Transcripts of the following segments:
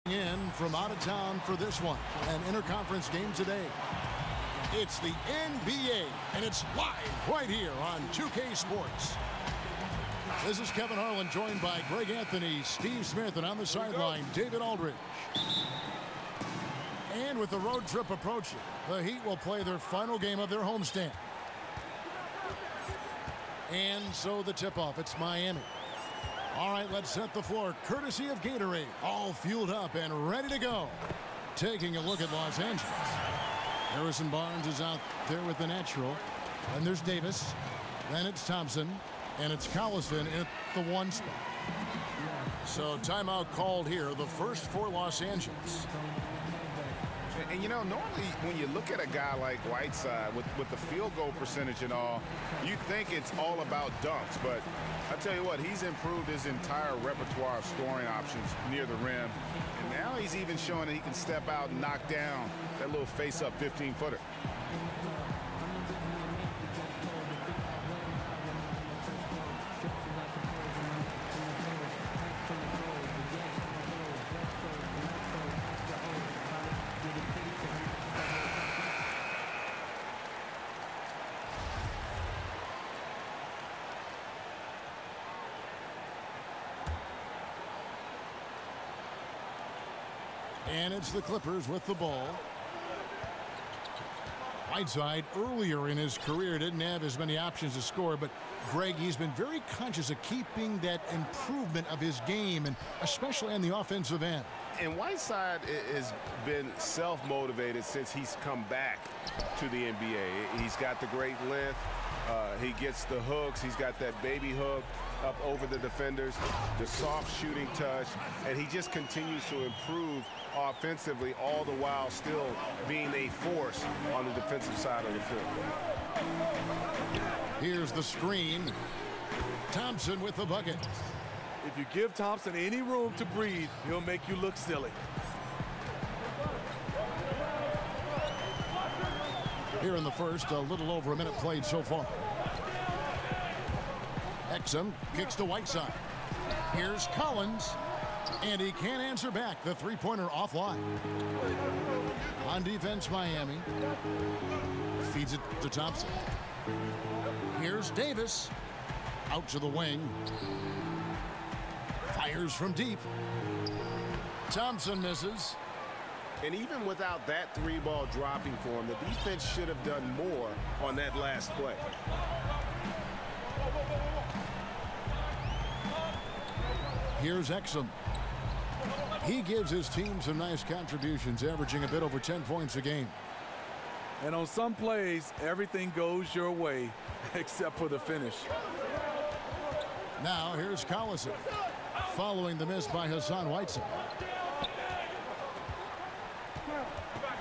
In from out of town for this one, an interconference game today. It's the NBA, and it's live right here on 2K Sports. This is Kevin Harlan, joined by Greg Anthony, Steve Smith, and on the sideline, David Aldridge. And with the road trip approaching, the Heat will play their final game of their homestand. And so the tip-off, it's Miami. All right, let's set the floor, courtesy of Gatorade. All fueled up and ready to go. Taking a look at Los Angeles. Harrison Barnes is out there with the natural. And there's Davis. Then it's Thompson. And it's Collison at the one spot. So timeout called here, the first for Los Angeles. And, you know, normally when you look at a guy like Whiteside with the field goal percentage and all, you think it's all about dunks. But I tell you what, he's improved his entire repertoire of scoring options near the rim. And now he's even showing that he can step out and knock down that little face-up 15-footer. And it's the Clippers with the ball. Whiteside earlier in his career didn't have as many options to score, but Greg, he's been very conscious of keeping that improvement of his game, and especially on the offensive end. And Whiteside has been self-motivated since he's come back to the NBA. He's got the great length. He gets the hooks. He's got that baby hook up over the defenders, the soft shooting touch, and he just continues to improve offensively, all the while still being a force on the defensive side of the field. Here's the screen. Thompson with the bucket. If you give Thompson any room to breathe, he'll make you look silly. Here in the first, a little over a minute played so far. Exum kicks to Whiteside. Here's Collins. And he can't answer back. The three-pointer offline. On defense, Miami. Feeds it to Thompson. Here's Davis. Out to the wing. Fires from deep. Thompson misses. And even without that three-ball dropping for him, the defense should have done more on that last play. Here's Exum. He gives his team some nice contributions, averaging a bit over 10 points a game. And on some plays, everything goes your way, except for the finish. Now here's Collison, following the miss by Hassan Whiteside.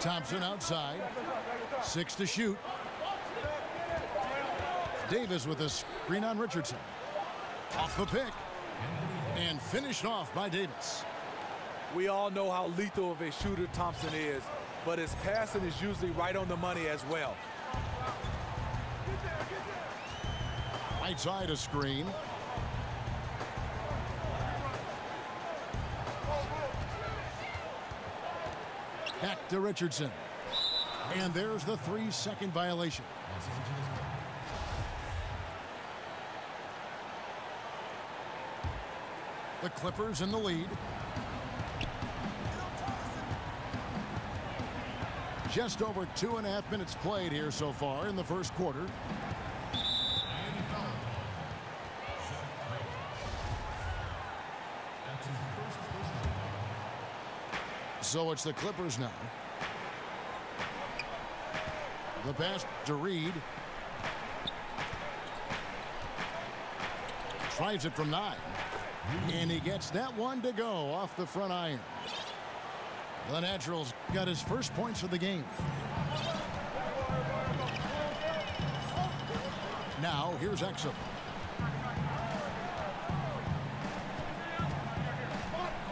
Thompson outside, 6 to shoot. Davis with a screen on Richardson. Off the pick, and finished off by Davis. We all know how lethal of a shooter Thompson is, but his passing is usually right on the money as well. Right side a screen. Back to Richardson. And there's the 3-second violation. The Clippers in the lead. Just over 2.5 minutes played here so far in the first quarter. So it's the Clippers now. The pass to Reed. tries it from 9. And he gets that one to go off the front iron. The Naturals got his first points of the game. Now, here's Exum.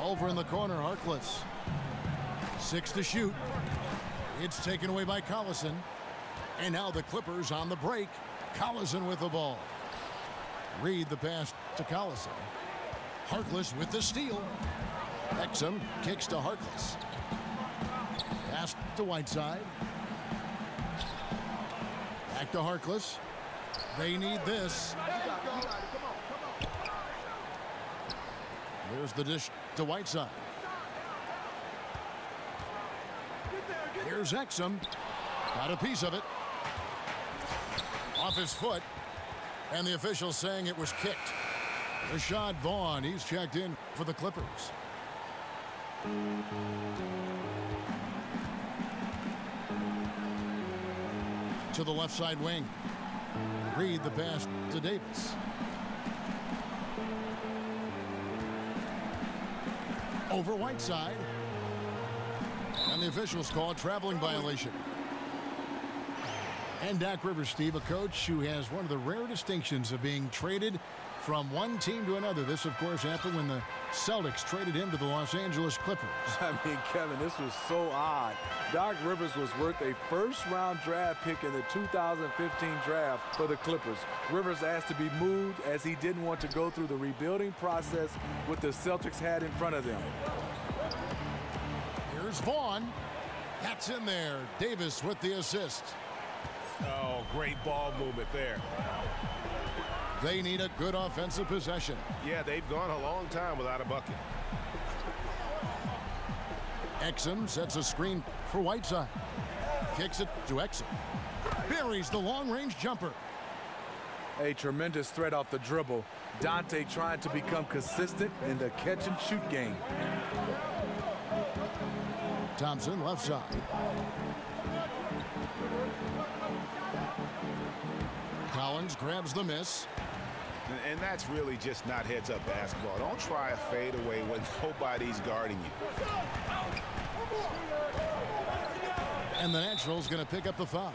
Over in the corner, Harkless. 6 to shoot. It's taken away by Collison. And now the Clippers on the break. Collison with the ball. Reed the pass to Collison. Harkless with the steal. Exum kicks to Harkless. Pass to Whiteside. Back to Harkless. They need this. There's the dish to Whiteside. Here's Exum. Got a piece of it. Off his foot. And the official saying it was kicked. Rashad Vaughn, he's checked in for the Clippers. To the left side wing. Reed the pass to Davis. Over Whiteside. And the officials call a traveling violation. And Doc Rivers, Steve, a coach who has one of the rare distinctions of being traded from one team to another. This, of course, happened when the Celtics traded him to the Los Angeles Clippers. I mean, Kevin, this was so odd. Doc Rivers was worth a first-round draft pick in the 2015 draft for the Clippers. Rivers asked to be moved as he didn't want to go through the rebuilding process what the Celtics had in front of them. Here's Vaughn. That's in there. Davis with the assist. Oh, great ball movement there. They need a good offensive possession. Yeah, they've gone a long time without a bucket. Exum sets a screen for Whiteside. Kicks it to Exum. Buries the long-range jumper. A tremendous threat off the dribble. Dante trying to become consistent in the catch-and-shoot game. Thompson left side. Collins grabs the miss. And that's really just not heads-up basketball. Don't try a fadeaway when nobody's guarding you. And the Natural's going to pick up the foul.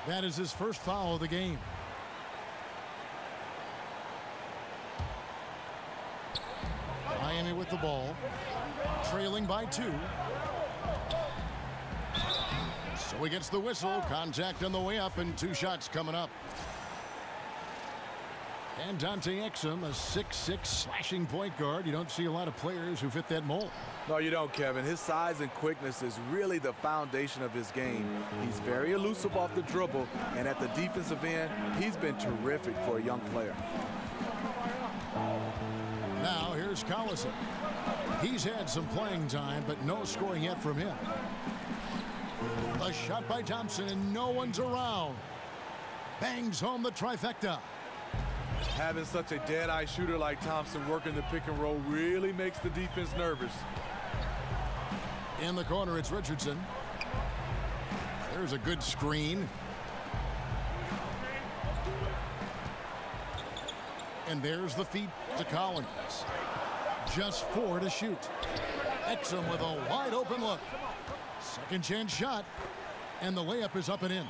That is his first foul of the game. Miami with the ball. Trailing by 2. So he gets the whistle. Contact on the way up and 2 shots coming up. And Dante Exum, a 6'6" slashing point guard. You don't see a lot of players who fit that mold. No, you don't, Kevin. His size and quickness is really the foundation of his game. He's very elusive off the dribble, and at the defensive end, he's been terrific for a young player. Now here's Collison. He's had some playing time, but no scoring yet from him. A shot by Thompson, and no one's around. Bangs home the trifecta. Having such a dead-eye shooter like Thompson working the pick and roll really makes the defense nervous. In the corner, it's Richardson. There's a good screen. And there's the feed to Collins. Just 4 to shoot. Exum with a wide open look. Second chance shot. And the layup is up and in.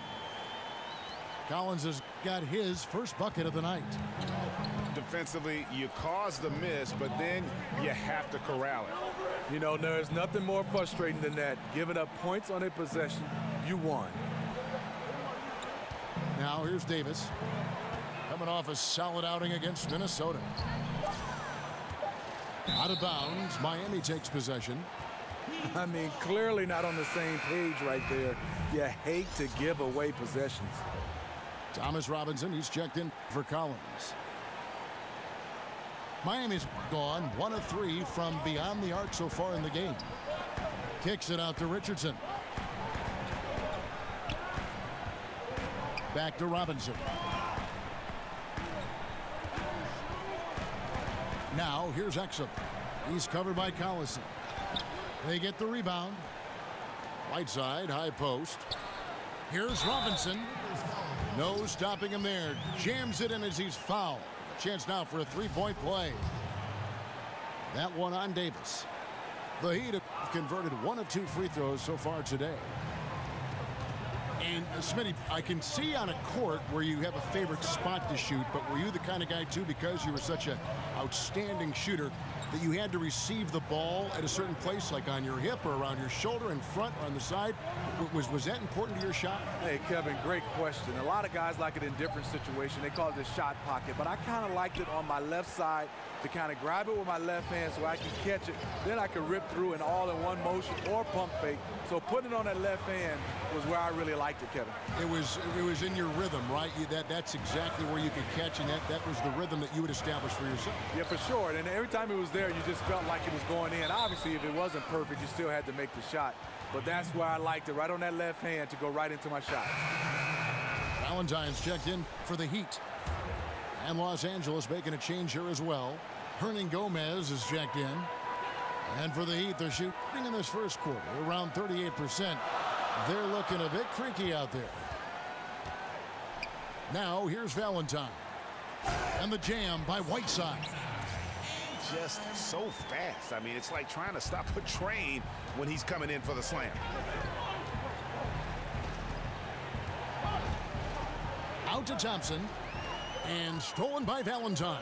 Collins has got his first bucket of the night. Defensively, you cause the miss, but then you have to corral it. You know, there's nothing more frustrating than that. Giving up points on a possession, you won. Now here's Davis. Coming off a solid outing against Minnesota. Out of bounds, Miami takes possession. I mean, clearly not on the same page right there. You hate to give away possessions. Thomas Robinson, he's checked in for Collins. Miami's gone 1 of 3 from beyond the arc so far in the game. Kicks it out to Richardson. Back to Robinson. Now here's Exum. He's covered by Collison. They get the rebound. Whiteside, high post. Here's Robinson. No stopping him there. Jams it in as he's fouled. Chance now for a three-point play. That one on Davis. The Heat have converted 1 of 2 free throws so far today. And Smitty, I can see on a court where you have a favorite spot to shoot, but were you the kind of guy too, because you were such an outstanding shooter, that you had to receive the ball at a certain place, like on your hip or around your shoulder, in front or on the side? Was that important to your shot? Hey, Kevin, great question. A lot of guys like it in different situations. They call it the shot pocket, but I kind of liked it on my left side to kind of grab it with my left hand so I can catch it. Then I can rip through in all in one motion or pump fake. So putting it on that left hand was where I really liked it, Kevin. It was in your rhythm, right? That's exactly where you could catch, and that was the rhythm that you would establish for yourself. Yeah, for sure. And every time it was there, you just felt like it was going in. Obviously, if it wasn't perfect, you still had to make the shot. But that's where I liked it, right on that left hand to go right into my shot. Valentine's checked in for the Heat. And Los Angeles making a change here as well. Hernangomez is checked in. And for the Heat, they're shooting in this first quarter around 38%. They're looking a bit creaky out there. Now here's Valentine. And the jam by Whiteside. Just so fast. I mean, it's like trying to stop a train when he's coming in for the slam. Out to Thompson. And stolen by Valentine.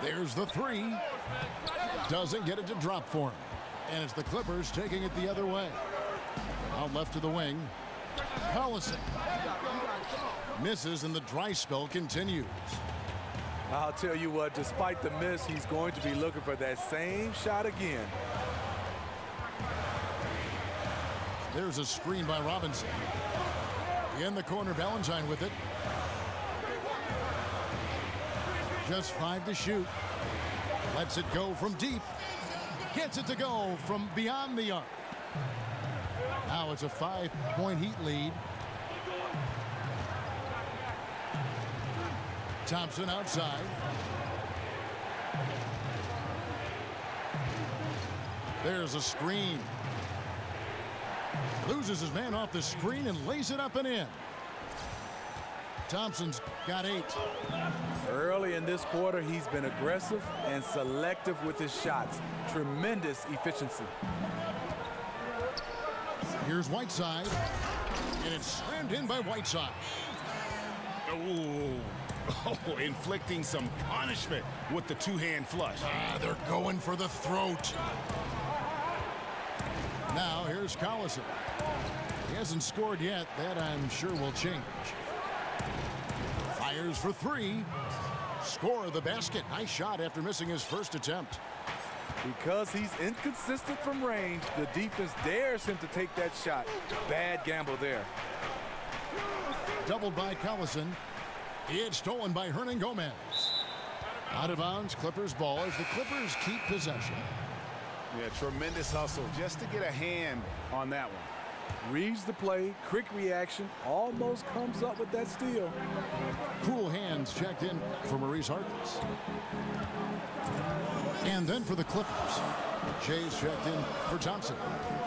There's the three. Doesn't get it to drop for him. And it's the Clippers taking it the other way. Out left to the wing. Collison. Misses, and the dry spell continues. I'll tell you what, despite the miss, he's going to be looking for that same shot again. There's a screen by Robinson. In the corner, Valentine with it. Just 5 to shoot. Lets it go from deep. Gets it to go from beyond the arc. Now it's a 5-point Heat lead. Thompson outside. There's a screen. Loses his man off the screen and lays it up and in. Thompson's got 8. Early in this quarter, he's been aggressive and selective with his shots. Tremendous efficiency. Here's Whiteside. And it's slammed in by Whiteside. Oh, inflicting some punishment with the two-hand flush. They're going for the throat. Now here's Collison. He hasn't scored yet. That, I'm sure, will change. Fires for 3. Score the basket. Nice shot after missing his first attempt. Because he's inconsistent from range, the defense dares him to take that shot. Bad gamble there. Doubled by Collison. It's stolen by Hernangomez. Out of bounds, Clippers ball as the Clippers keep possession. Yeah, tremendous hustle just to get a hand on that one. Reads the play, quick reaction, almost comes up with that steal. Cool hands checked in for Maurice Harkless. And then for the Clippers, Jay's checked in for Thompson.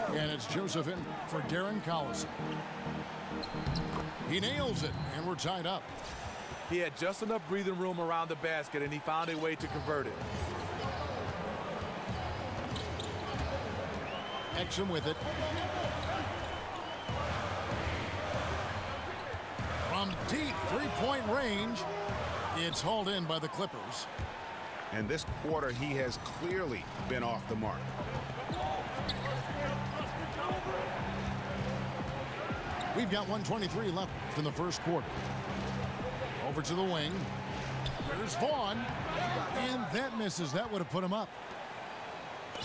And it's Joseph in for Darren Collison. He nails it, and we're tied up. He had just enough breathing room around the basket, and he found a way to convert it. Exum with it. From deep three-point range, it's hauled in by the Clippers. And this quarter, he has clearly been off the mark. We've got 1:23 left in the first quarter. Over to the wing. There's Vaughn. And that misses. That would have put him up.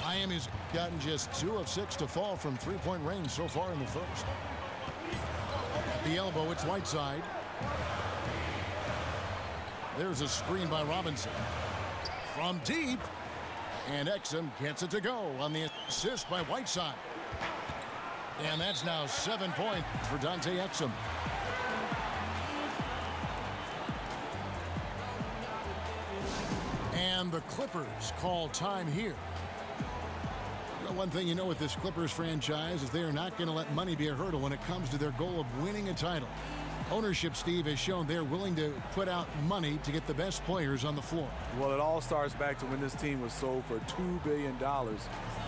Miami's gotten just 2 of 6 to fall from three-point range so far in the first. At the elbow, it's Whiteside. There's a screen by Robinson. From deep. And Exum gets it to go on the assist by Whiteside. And that's now 7 points for Dante Exum. And the Clippers call time here. Well, one thing you know with this Clippers franchise is they are not going to let money be a hurdle when it comes to their goal of winning a title. Ownership, Steve, has shown they're willing to put out money to get the best players on the floor. Well, it all starts back to when this team was sold for $2 billion.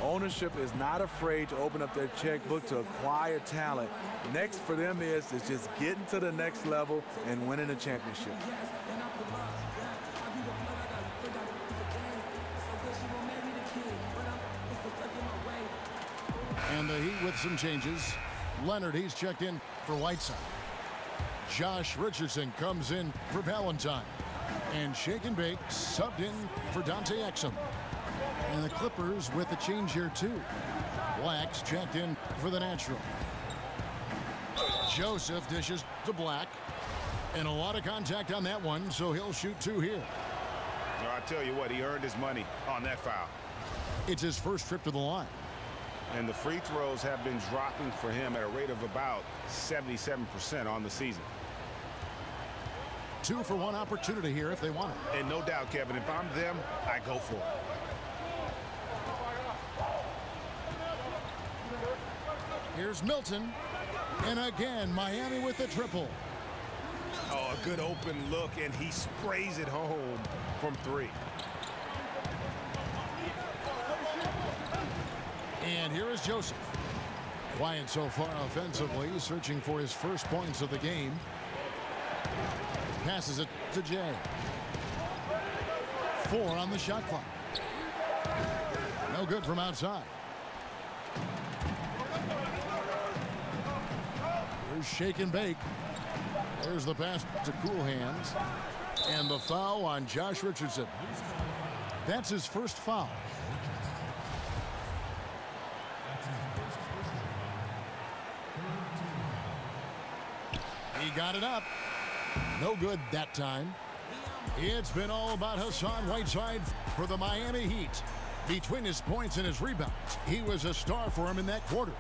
Ownership is not afraid to open up their checkbook to acquire talent. Next for them is just getting to the next level and winning a championship. And the Heat with some changes. Leonard, he's checked in for Whiteside. Josh Richardson comes in for Valentine. And Shake and Bake subbed in for Dante Exum. And the Clippers with a change here too. Black's checked in for the natural. Joseph dishes to Black. And a lot of contact on that one, so he'll shoot 2 here. No, I tell you what, he earned his money on that foul. It's his first trip to the line. And the free throws have been dropping for him at a rate of about 77% on the season. 2 for 1 opportunity here if they want it. And no doubt, Kevin, if I'm them, I go for it. Here's Milton. And again, Miami with the triple. Oh, a good open look, and he sprays it home from 3. And here is Joseph. Quiet so far offensively, searching for his first points of the game. Passes it to Jay. 4 on the shot clock. No good from outside. Here's Shake and Bake. There's the pass to Cool Hands. And the foul on Josh Richardson. That's his first foul. He got it up. No good that time. It's been all about Hassan Whiteside for the Miami Heat. Between his points and his rebounds, he was a star for him in that quarter.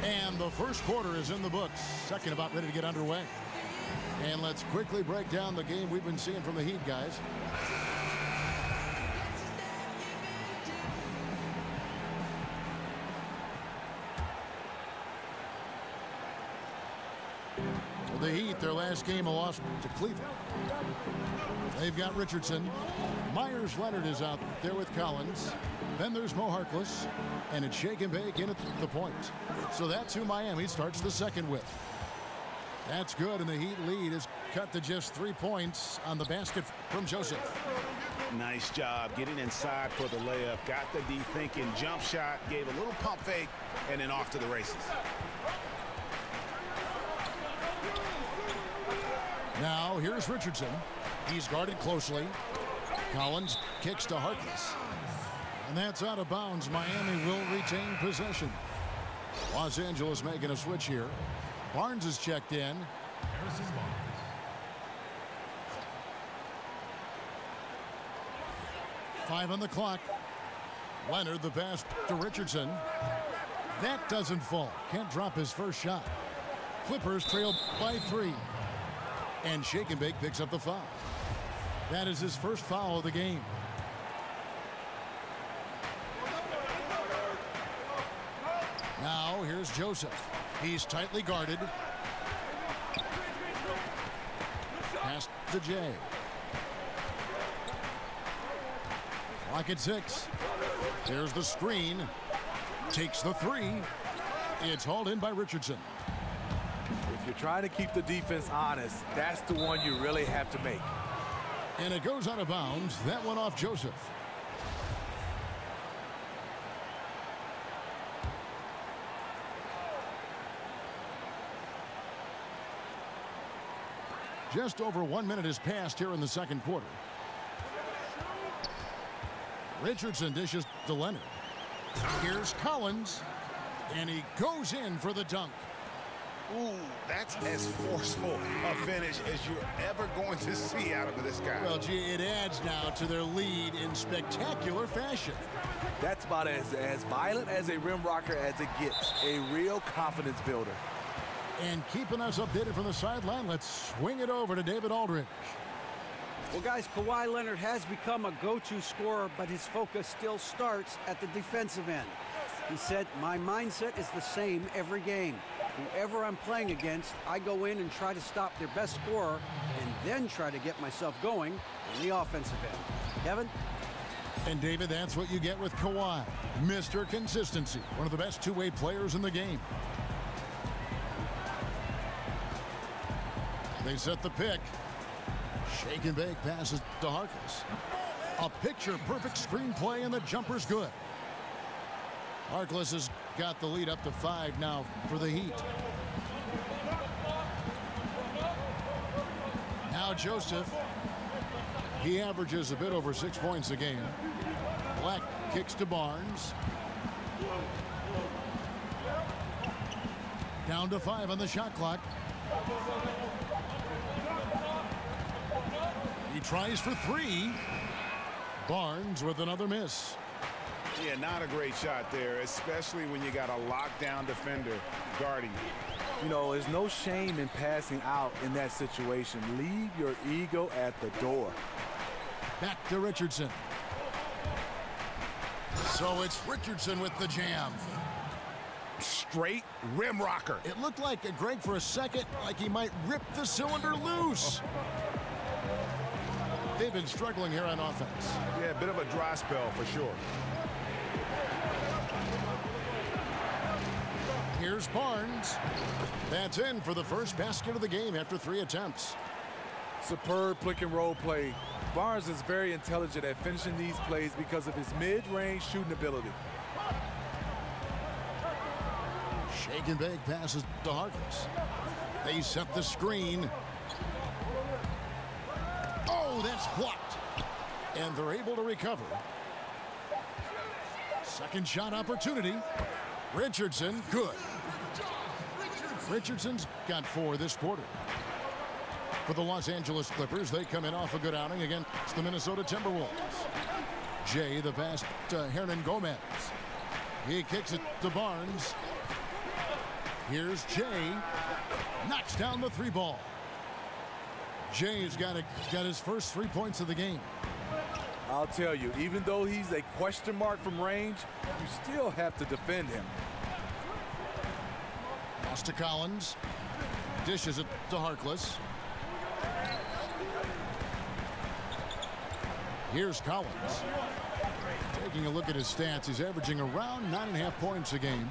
And the first quarter is in the books. Second about ready to get underway. And let's quickly break down the game we've been seeing from the Heat, guys. The Heat, their last game, a loss to Cleveland. They've got Richardson. Myers Leonard is out there with Collins. Then there's Mo Harkless. And it's Shake and Bake in at the point. So that's who Miami starts the second with. That's good, and the Heat lead is cut to just 3 points on the basket from Joseph. Nice job getting inside for the layup. Got the D-thinking jump shot, gave a little pump fake, and then off to the races. Now, here's Richardson. He's guarded closely. Collins kicks to Harkless. And that's out of bounds. Miami will retain possession. Los Angeles making a switch here. Barnes is checked in. 5 on the clock. Leonard, the pass to Richardson. That doesn't fall. Can't drop his first shot. Clippers trail by 3. And Shake and Bake picks up the foul. That is his first foul of the game. Now here's Joseph. He's tightly guarded. Pass to Jay. Clock at 6. There's the screen. Takes the 3. It's hauled in by Richardson. If you're trying to keep the defense honest, that's the one you really have to make. And it goes out of bounds. That went off Joseph. Just over 1 minute has passed here in the second quarter. Richardson dishes to Leonard. Here's Collins. And he goes in for the dunk. Ooh, that's as forceful a finish as you're ever going to see out of this guy. Well, gee, it adds now to their lead in spectacular fashion. That's about as violent as a rim rocker as it gets. A real confidence builder. And keeping us updated from the sideline, let's swing it over to David Aldridge. Well, guys, Kawhi Leonard has become a go-to scorer, but his focus still starts at the defensive end. He said, my mindset is the same every game. Whoever I'm playing against, I go in and try to stop their best scorer and then try to get myself going in the offensive end. Kevin? And David, that's what you get with Kawhi. Mr. Consistency, one of the best two-way players in the game. They set the pick. Shake and bake passes to Harkless. A picture-perfect screenplay, and the jumper's good. Harkless has got the lead up to 5 now for the Heat. Now Joseph. He averages a bit over 6 points a game. Black kicks to Barnes. Down to 5 on the shot clock. He tries for 3. Barnes with another miss. Yeah, not a great shot there, especially when you got a lockdown defender guarding you. You know, there's no shame in passing out in that situation. Leave your ego at the door. Back to Richardson. So it's Richardson with the jam. Straight rim rocker. It looked like Greg for a second, like he might rip the cylinder loose. They've been struggling here on offense. Yeah, a bit of a dry spell for sure. Here's Barnes. That's in for the first basket of the game after 3 attempts. Superb pick and roll play. Barnes is very intelligent at finishing these plays because of his mid-range shooting ability. Shake and bake passes to Harkless. They set the screen. Oh, that's blocked. And they're able to recover. Second shot opportunity. Richardson, good. Richardson's got 4 this quarter. For the Los Angeles Clippers, they come in off a good outing against the Minnesota Timberwolves. Jay, the pass to Hernan Gomez. He kicks it to Barnes. Here's Jay. Knocks down the 3 ball. Jay's got his first 3 points of the game. I'll tell you, even though he's a question mark from range, you still have to defend him. Pass to Collins. Dishes it to Harkless. Here's Collins. Taking a look at his stats, he's averaging around 9.5 points a game.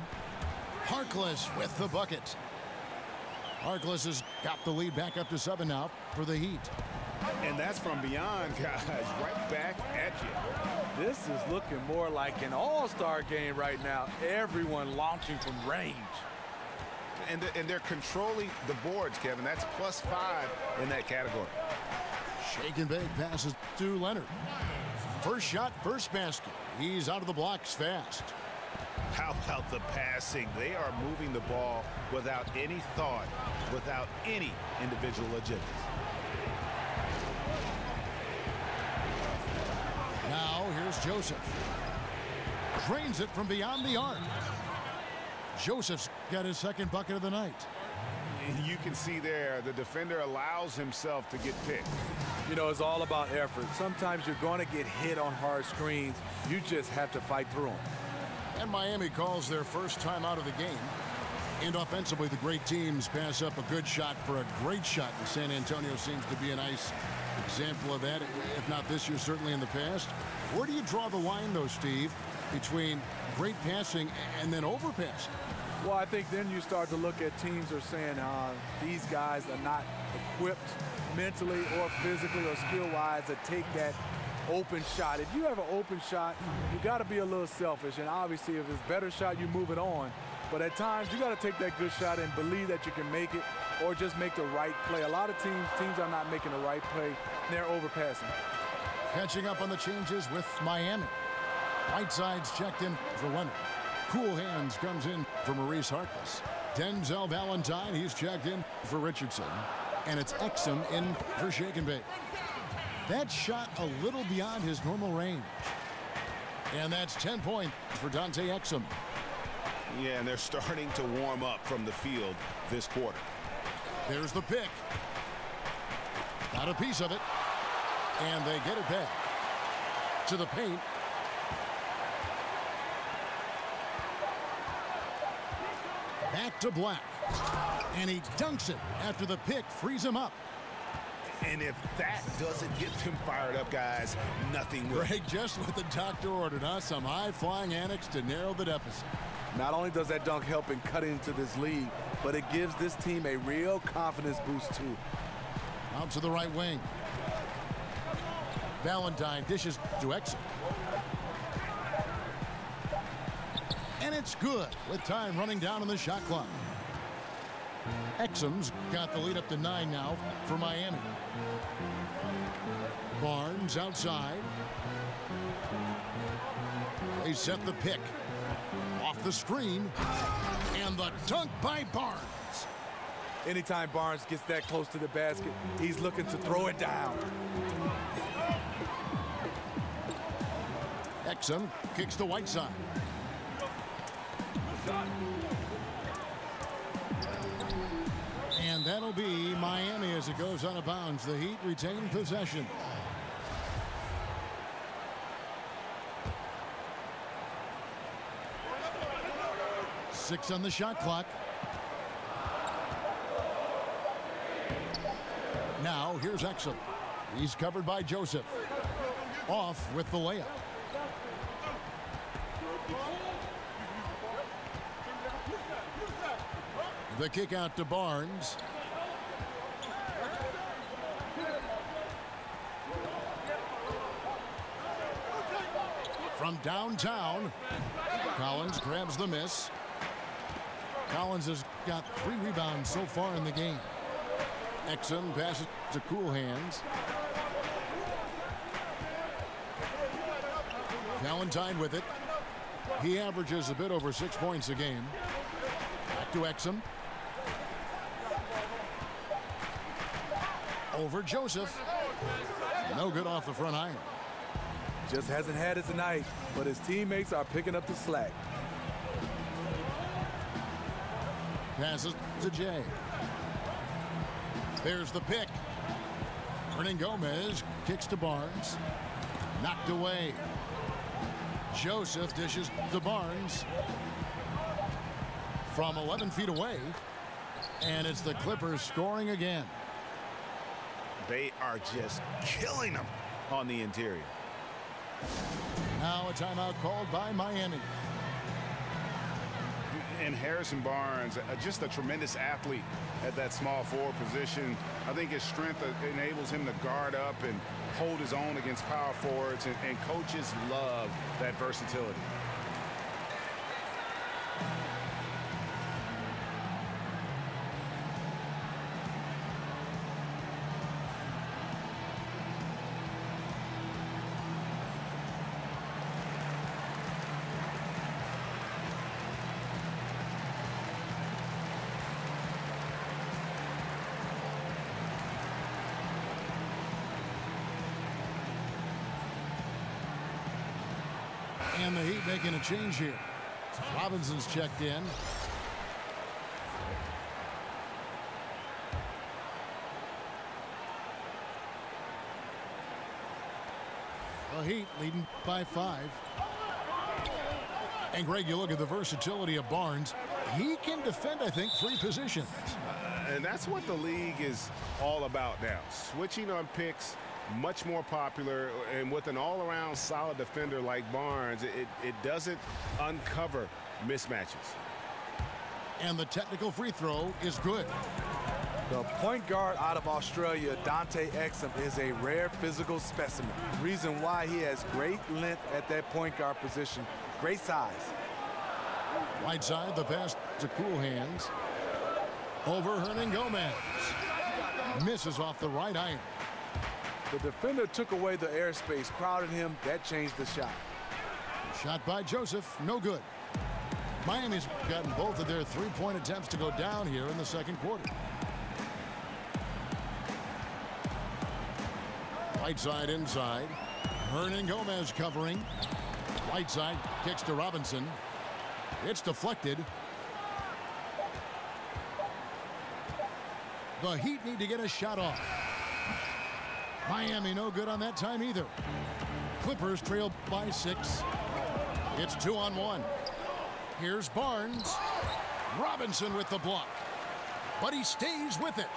Harkless with the bucket. Harkless has got the lead back up to 7 now for the Heat. And that's from beyond, guys, right back at you. This is looking more like an all-star game right now. Everyone launching from range. And they're controlling the boards, Kevin. That's +5 in that category. Shake and bake passes to Leonard. First shot, first basket. He's out of the blocks fast. How about the passing? They are moving the ball without any thought, without any individual agility. Now here's Joseph. Drains it from beyond the arc. Joseph's got his second bucket of the night. You can see there the defender allows himself to get picked. You know, it's all about effort. Sometimes you're going to get hit on hard screens. You just have to fight through them. And Miami calls their first time out of the game. And offensively, the great teams pass up a good shot for a great shot. And San Antonio seems to be a nice example of that, if not this year, certainly in the past. Where do you draw the line, though, Steve, between great passing and then overpassing? Well, I think then you start to look at teams that are saying these guys are not equipped mentally or physically or skill-wise to take that open shot. If you have an open shot, you got to be a little selfish. And obviously, if it's a better shot, you move it on. But at times, you got to take that good shot and believe that you can make it or just make the right play. A lot of teams are not making the right play. They're overpassing. Catching up on the changes with Miami. Whiteside's checked in for Leonard. Cool Hands comes in for Maurice Harkless. Denzel Valentine, he's checked in for Richardson. And it's Exum in for Shake and Bake. That shot a little beyond his normal range. And that's 10 points for Dante Exum. Yeah, and they're starting to warm up from the field this quarter. There's the pick. Got a piece of it. And they get it back to the paint. Back to Black. And he dunks it after the pick frees him up. And if that doesn't get them fired up, guys, nothing will. Greg, just what the doctor ordered, huh? Some high-flying antics to narrow the deficit. Not only does that dunk help in cutting into this league, but it gives this team a real confidence boost, too. Out to the right wing. Valentine dishes to Exum. And it's good with time running down on the shot clock. Exum's got the lead up to 9 now for Miami. Barnes outside. They set the pick. Off the screen. And the dunk by Barnes. Anytime Barnes gets that close to the basket, he's looking to throw it down. Exum kicks to Whiteside. And that'll be Miami as it goes out of bounds. The Heat retain possession. Six on the shot clock. Now here's Exum. He's covered by Joseph. Off with the layup. The kick out to Barnes. From downtown, Collins grabs the miss. Collins has got 3 rebounds so far in the game. Exum passes to Cool Hands. Valentine with it. He averages a bit over 6 points a game. Back to Exum. Over Joseph. No good off the front iron. Just hasn't had it tonight, but his teammates are picking up the slack. Passes to Jay. There's the pick. Gomez kicks to Barnes. Knocked away. Joseph dishes to Barnes. From 11 feet away. And it's the Clippers scoring again. They are just killing them on the interior. Now a timeout called by Miami. And Harrison Barnes, just a tremendous athlete at that small forward position. I think his strength enables him to guard up and hold his own against power forwards, and coaches love that versatility. And the Heat making a change here. Robinson's checked in. The Heat leading by 5. And Greg, you look at the versatility of Barnes. He can defend, I think, 3 positions. And that's what the league is all about now. Switching on picks, much more popular, and with an all-around solid defender like Barnes, it doesn't uncover mismatches. And the technical free throw is good. The point guard out of Australia, Dante Exum, is a rare physical specimen. Reason why he has great length at that point guard position. Great size. Whiteside, the pass to Cool Hands. Over Gomez. Misses off the right iron. The defender took away the airspace, crowded him. That changed the shot. Shot by Joseph, no good. Miami's gotten both of their 3-point attempts to go down here in the second quarter. Whiteside inside. Gomez covering. Whiteside kicks to Robinson. It's deflected. The Heat need to get a shot off. Miami no good on that time either. Clippers trail by 6. It's 2-on-1. Here's Barnes. Robinson with the block. But he stays with it.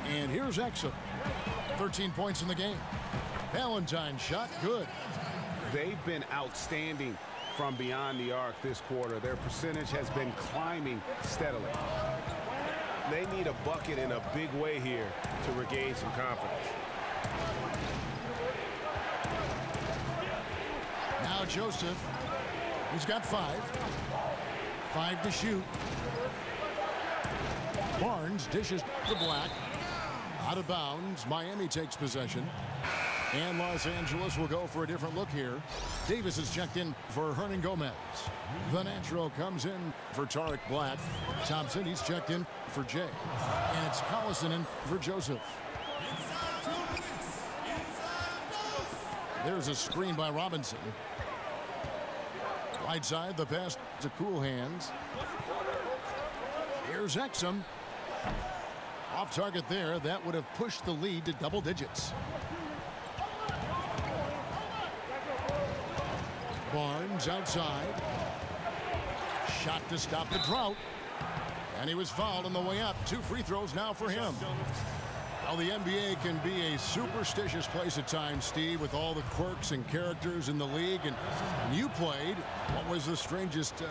And here's Exum. 13 points in the game. Valentine's shot, good. They've been outstanding from beyond the arc this quarter. Their percentage has been climbing steadily. They need a bucket in a big way here to regain some confidence. Now Joseph. He's got 5. 5 to shoot. Barnes dishes to Black. Out of bounds. Miami takes possession. And Los Angeles will go for a different look here. Davis is checked in for Hernan Gomez. The natural comes in for Tariq Black. Thompson, he's checked in for Jay. And it's Collison in for Joseph. There's a screen by Robinson. Right side, the pass to Cool Hands. Here's Exum. Off target there. That would have pushed the lead to double digits. Barnes outside. Shot to stop the drought. And he was fouled on the way up. 2 free throws now for him. Well, the NBA can be a superstitious place at times, Steve, with all the quirks and characters in the league. And you played. What was the strangest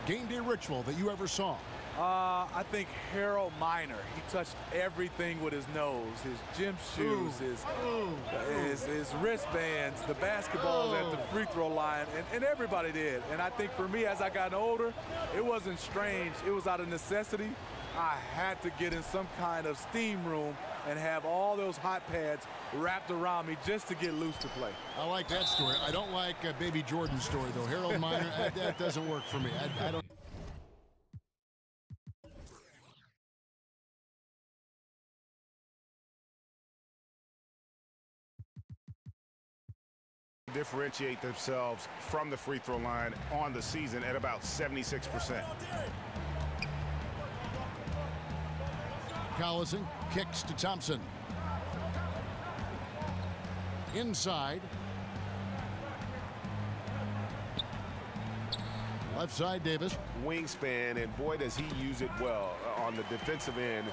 game day ritual that you ever saw? I think Harold Miner. He touched everything with his nose, his gym shoes, his wristbands, the basketballs at the free throw line, and everybody did. And I think for me, as I got older, it wasn't strange. It was out of necessity. I had to get in some kind of steam room and have all those hot pads wrapped around me just to get loose to play. I like that story. I don't like Baby Jordan's story, though. Harold Miner, that doesn't work for me. I don't. Differentiate themselves from the free throw line on the season at about 76%. Collison kicks to Thompson. Inside. Left side, Davis. Wingspan, and boy, does he use it well on the defensive end.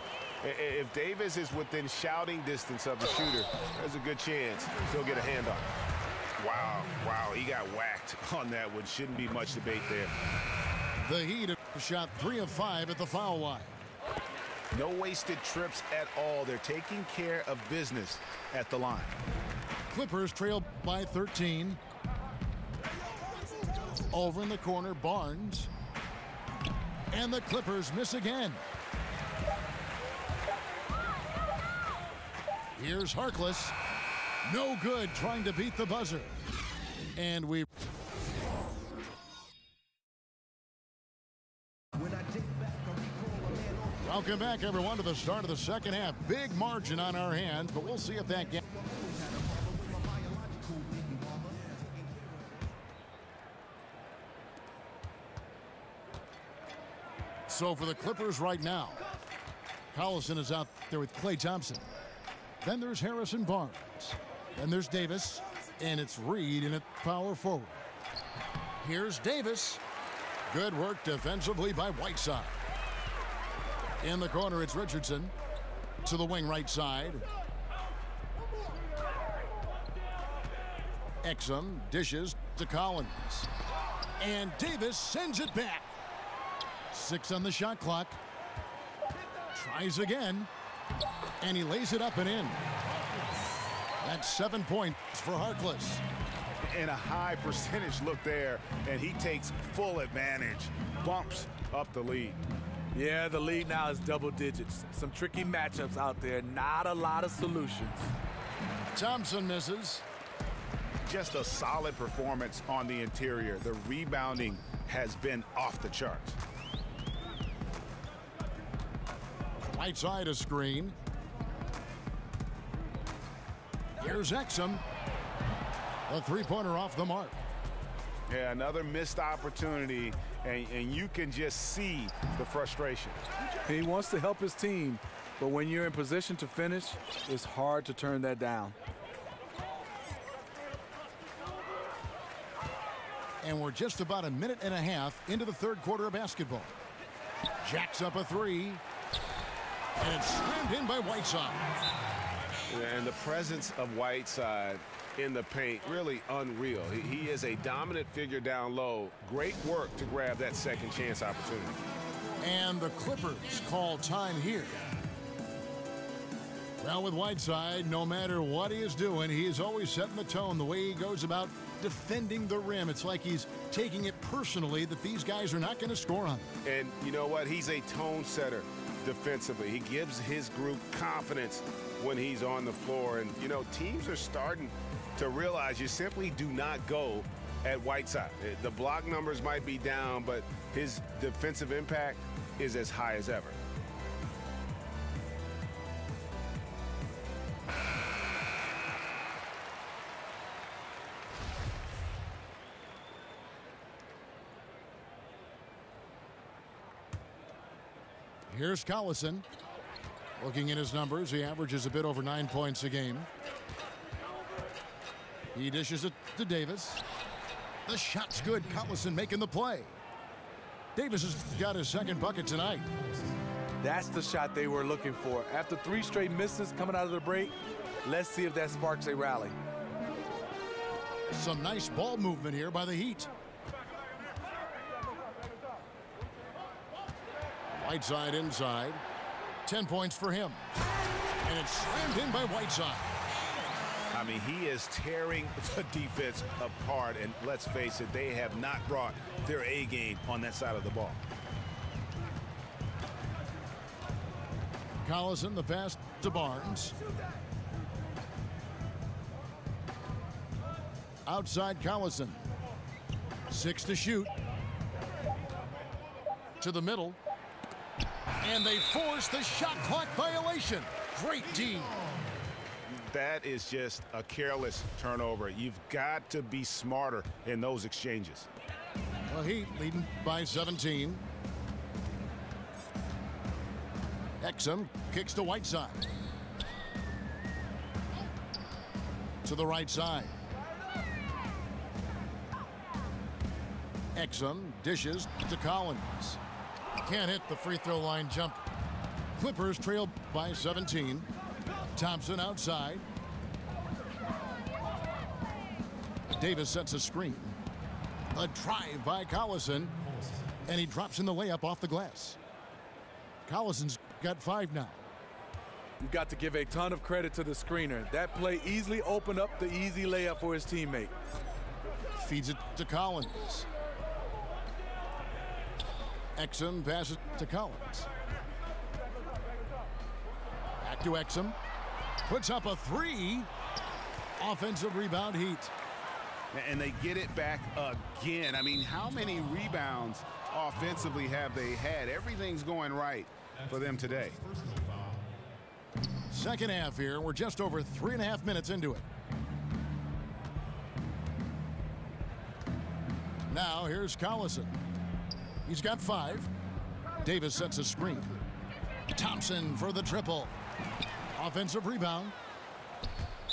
If Davis is within shouting distance of the shooter, there's a good chance he'll get a handoff. Wow, he got whacked on that one. Shouldn't be much debate there. The Heat have shot 3 of 5 at the foul line. No wasted trips at all. They're taking care of business at the line. Clippers trail by 13. Over in the corner, Barnes. And the Clippers miss again. Here's Harkless. No good trying to beat the buzzer. And we... Welcome back, everyone, to the start of the second half. Big margin on our hands, but we'll see if that gets... So for the Clippers right now, Collison is out there with Klay Thompson. Then there's Harrison Barnes. Then there's Davis, and it's Reed in at power forward. Here's Davis. Good work defensively by Whiteside. In the corner, it's Richardson. To the wing right side. Exum dishes to Collins. And Davis sends it back. 6 on the shot clock. Tries again. And he lays it up and in. That's 7 points for Harkless. And a high percentage look there, and he takes full advantage. Bumps up the lead. Yeah, the lead now is double digits. Some tricky matchups out there. Not a lot of solutions. Thompson misses. Just a solid performance on the interior. The rebounding has been off the charts. Right side a screen. Here's Exum. A three-pointer off the mark. Yeah, another missed opportunity, and you can just see the frustration. He wants to help his team, but when you're in position to finish, it's hard to turn that down. And we're just about a minute and a half into the third quarter of basketball. Jacks up a three. And it's slammed in by Whiteside. And the presence of Whiteside in the paint, really unreal. He is a dominant figure down low. Great work to grab that second chance opportunity. And the Clippers call time here. Well, with Whiteside, no matter what he is doing, he is always setting the tone. The way he goes about defending the rim, it's like he's taking it personally that these guys are not going to score on him. And you know what? He's a tone setter defensively. He gives his group confidence when he's on the floor. And, you know, teams are starting to realize you simply do not go at Whiteside. The block numbers might be down, but his defensive impact is as high as ever. Here's Collison. Looking at his numbers, he averages a bit over 9 points a game. He dishes it to Davis. The shot's good. Collison making the play. Davis has got his second bucket tonight. That's the shot they were looking for. After 3 straight misses coming out of the break, let's see if that sparks a rally. Some nice ball movement here by the Heat. Whiteside inside. 10 points for him. And it's slammed in by Whiteside. I mean, he is tearing the defense apart. And let's face it, they have not brought their A game on that side of the ball. Collison, the pass to Barnes. Outside Collison. 6 to shoot. To the middle. And they force the shot clock violation. Great D. That is just a careless turnover. You've got to be smarter in those exchanges. The Heat leading by 17. Exum kicks to Whiteside. To the right side. Exum dishes to Collins. Can't hit the free throw line jumper. Clippers trail by 17. Thompson outside. Davis sets a screen. A drive by Collison. And he drops in the layup off the glass. Collison's got 5 now. You've got to give a ton of credit to the screener. That play easily opened up the easy layup for his teammate. Feeds it to Collins. Exum passes to Collins. Back to Exum. Puts up a 3. Offensive rebound Heat. And they get it back again. I mean, how many rebounds offensively have they had? Everything's going right for them today. Second half here. We're just over 3.5 minutes into it. Now here's Collison. He's got 5. Davis sets a screen. Thompson for the triple. Offensive rebound.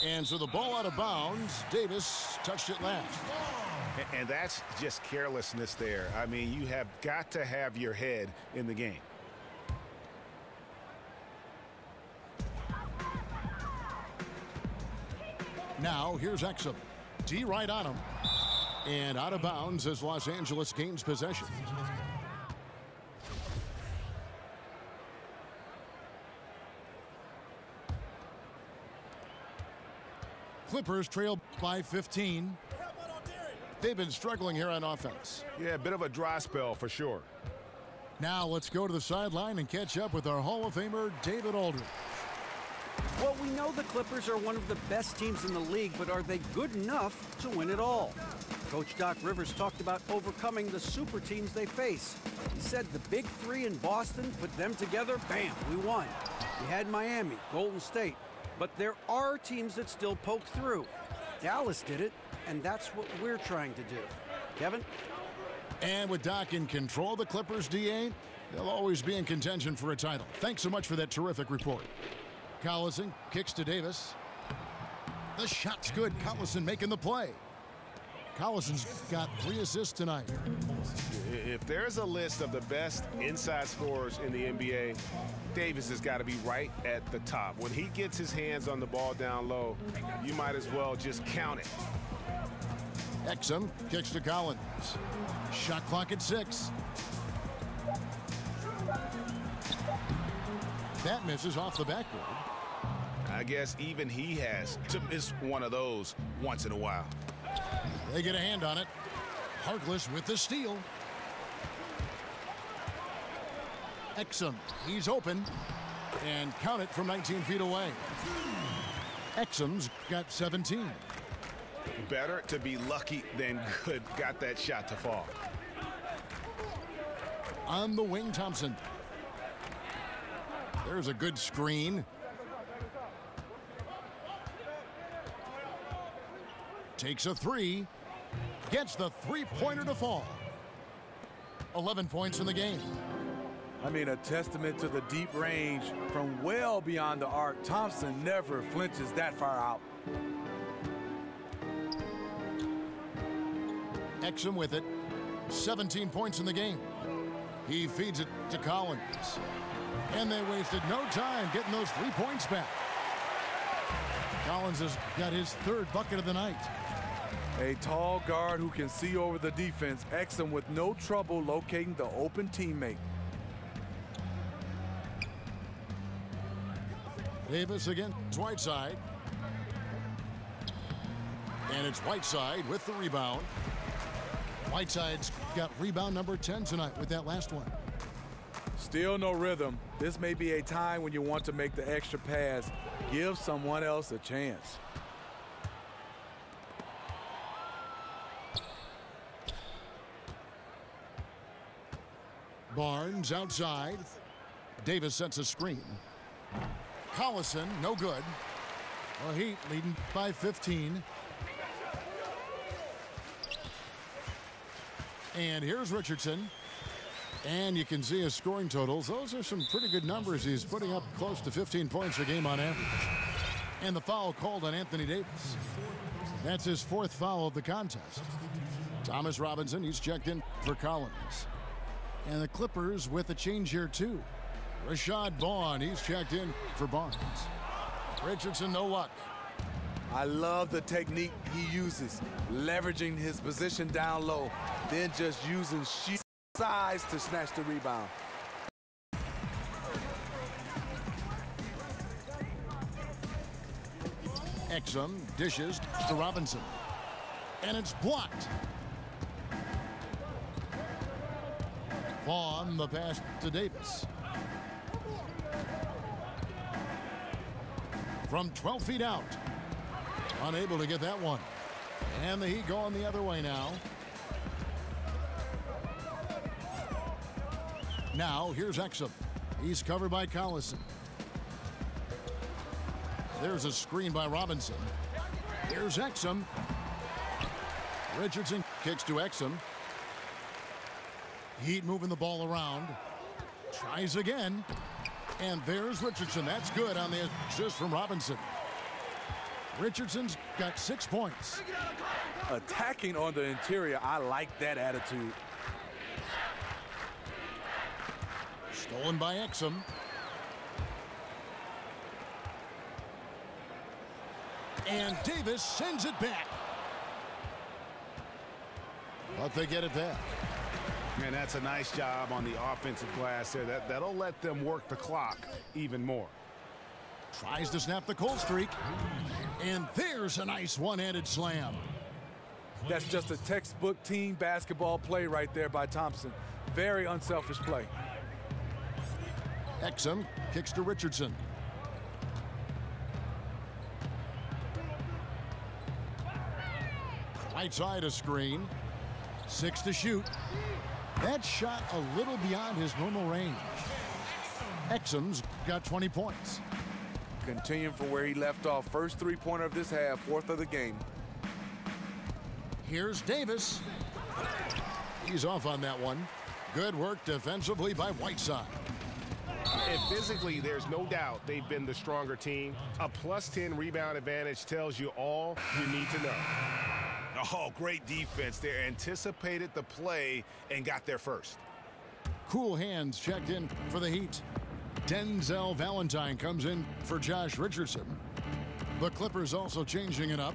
And so the ball out of bounds. Davis touched it last. And that's just carelessness there. I mean, you have got to have your head in the game. Now here's Exum. D right on him. And out of bounds as Los Angeles gains possession. Clippers trail by 15. They've been struggling here on offense. Yeah, a bit of a dry spell for sure. Now let's go to the sideline and catch up with our Hall of Famer, David Aldridge. Well, we know the Clippers are one of the best teams in the league, but are they good enough to win it all? Coach Doc Rivers talked about overcoming the super teams they face. He said the big 3 in Boston, put them together, bam, we won. We had Miami, Golden State, but there are teams that still poke through. Dallas did it, and that's what we're trying to do. Kevin? And with Doc in control, the Clippers, DA, they'll always be in contention for a title. Thanks so much for that terrific report. Collison kicks to Davis. The shot's good. Collison making the play. Collison's got 3 assists tonight. If there's a list of the best inside scorers in the NBA, Davis has got to be right at the top. When he gets his hands on the ball down low, you might as well just count it. Exum kicks to Collins. Shot clock at 6. That misses off the backboard. I guess even he has to miss one of those once in a while. They get a hand on it. Harkless with the steal. Exum, he's open. And count it from 19 feet away. Exum's got 17. Better to be lucky than good. Got that shot to fall. On the wing, Thompson. There's a good screen. Takes a 3. Gets the three-pointer to fall. 11 points in the game. I mean, a testament to the deep range from well beyond the arc. Thompson never flinches that far out. Exum with it. 17 points in the game. He feeds it to Collins. And they wasted no time getting those 3 points back. Collins has got his 3rd bucket of the night. A tall guard who can see over the defense. Exum with no trouble locating the open teammate. Davis against Whiteside. And it's Whiteside with the rebound. Whiteside's got rebound number 10 tonight with that last one. Still no rhythm. This may be a time when you want to make the extra pass. Give someone else a chance. Barnes outside. Davis sets a screen. Collison, no good. Well, Heat leading by 15. And here's Richardson. And you can see his scoring totals. Those are some pretty good numbers. He's putting up close to 15 points a game on average. And the foul called on Anthony Davis. That's his 4th foul of the contest. Thomas Robinson, he's checked in for Collins. And the Clippers with a change here too. Rashad Vaughn, he's checked in for Barnes. Richardson, no luck. I love the technique he uses, leveraging his position down low, then just using sheer size to snatch the rebound. Exum dishes to Robinson. And it's blocked. Vaughn, the pass to Davis. From 12 feet out. Unable to get that one. And the Heat going the other way now. Now, here's Exum. He's covered by Collison. There's a screen by Robinson. Here's Exum. Richardson kicks to Exum. Heat moving the ball around. Tries again. And there's Richardson. That's good on the assist from Robinson. Richardson's got 6 points. Attacking on the interior, I like that attitude. Stolen by Exum. And Davis sends it back. But they get it back. Man, that's a nice job on the offensive glass there. That'll let them work the clock even more. Tries to snap the cold streak. And there's a nice one-handed slam. That's just a textbook team basketball play right there by Thompson. Very unselfish play. Exum kicks to Richardson. Right side a screen. 6 to shoot. That shot a little beyond his normal range. Exum's got 20 points. Continuing from where he left off. First three-pointer of this half, 4th of the game. Here's Davis. He's off on that one. Good work defensively by Whiteside. And physically, there's no doubt they've been the stronger team. A +10 rebound advantage tells you all you need to know. Oh, great defense there. Anticipated the play and got there first. Cool hands checked in for the Heat. Denzel Valentine comes in for Josh Richardson. The Clippers also changing it up.